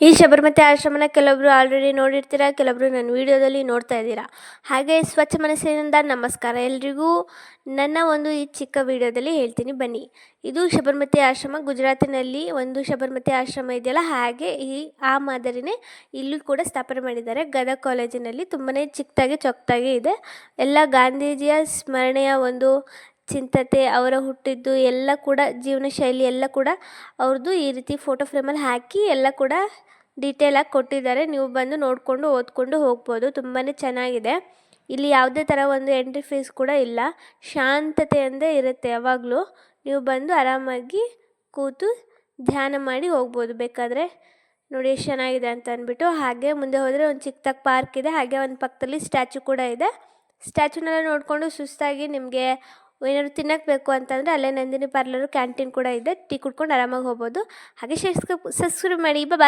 ಈ ಶಬರಮತಿ ಆಶ್ರಮನ ಕೆಲವೊಬ್ರು ಆಲ್ರೆಡಿ ನೋಡಿರ್ತೀರ, ಕೆಲವೊಬ್ರು ನನ್ನ ವಿಡಿಯೋದಲ್ಲಿ ನೋಡ್ತಾ ಇದ್ದೀರಾ. ಹಾಗೆ ಸ್ವಚ್ಛ ಮನಸ್ಸಿನಿಂದ ನಮಸ್ಕಾರ ಎಲ್ರಿಗೂ. ನನ್ನ ಒಂದು ಈ ಚಿಕ್ಕ ವಿಡಿಯೋದಲ್ಲಿ ಹೇಳ್ತೀನಿ ಬನ್ನಿ. ಇದು ಶಬರಮತಿ ಆಶ್ರಮ, ಗುಜರಾತಿನಲ್ಲಿ ಒಂದು ಶಬರಮತಿ ಆಶ್ರಮ ಇದೆಯಲ್ಲ, ಹಾಗೆ ಆ ಮಾದರಿನೇ ಇಲ್ಲೂ ಕೂಡ ಸ್ಥಾಪನೆ ಮಾಡಿದ್ದಾರೆ. ಗದಗ ಕಾಲೇಜಿನಲ್ಲಿ ತುಂಬಾ ಚಿಕ್ಕದಾಗಿ ಚೊಕ್ಕದಾಗಿ ಇದೆ. ಎಲ್ಲ ಗಾಂಧೀಜಿಯ ಸ್ಮರಣೆಯ ಒಂದು ಚಿಂತತೆ, ಅವರ ಹುಟ್ಟಿದ್ದು ಎಲ್ಲ ಕೂಡ, ಜೀವನ ಶೈಲಿ ಎಲ್ಲ ಕೂಡ ಅವ್ರದ್ದು ಈ ರೀತಿ ಫೋಟೋ ಫ್ರೇಮಲ್ಲಿ ಹಾಕಿ ಎಲ್ಲ ಕೂಡ ಡೀಟೇಲಾಗಿ ಕೊಟ್ಟಿದ್ದಾರೆ. ನೀವು ಬಂದು ನೋಡಿಕೊಂಡು ಓದ್ಕೊಂಡು ಹೋಗ್ಬೋದು. ತುಂಬಾ ಚೆನ್ನಾಗಿದೆ. ಇಲ್ಲಿ ಯಾವುದೇ ಥರ ಒಂದು ಎಂಟ್ರಿ ಫೀಸ್ ಕೂಡ ಇಲ್ಲ. ಶಾಂತತೆಯಿಂದ ಇರುತ್ತೆ ಯಾವಾಗಲೂ. ನೀವು ಬಂದು ಆರಾಮಾಗಿ ಕೂತು ಧ್ಯಾನ ಮಾಡಿ ಹೋಗ್ಬೋದು ಬೇಕಾದರೆ. ನೋಡಿ ಎಷ್ಟು ಚೆನ್ನಾಗಿದೆ ಅಂತ ಅಂದ್ಬಿಟ್ಟು. ಹಾಗೆ ಮುಂದೆ ಹೋದರೆ ಒಂದು ಚಿಕ್ಕದಾಗಿ ಪಾರ್ಕ್ ಇದೆ. ಹಾಗೆ ಒಂದು ಪಕ್ಕದಲ್ಲಿ ಸ್ಟ್ಯಾಚು ಕೂಡ ಇದೆ. ಸ್ಟ್ಯಾಚುನೆಲ್ಲ ನೋಡಿಕೊಂಡು ಸುಸ್ತಾಗಿ ನಿಮಗೆ ಏನಾದ್ರು ತಿನ್ನಕ್ಕೆ ಬೇಕು ಅಂತಂದರೆ ಅಲ್ಲೇ ನಂದಿನಿ ಪಾರ್ಲರು ಕ್ಯಾಂಟೀನ್ ಕೂಡ ಇದೆ. ಟೀ ಕುಡ್ಕೊಂಡು ಆರಾಮಾಗಿ ಹೋಗ್ಬೋದು. ಹಾಗೆ ಸಬ್ಸ್ಕ್ರೈಬ್ ಮಾಡಿ. ಬಾಯ್.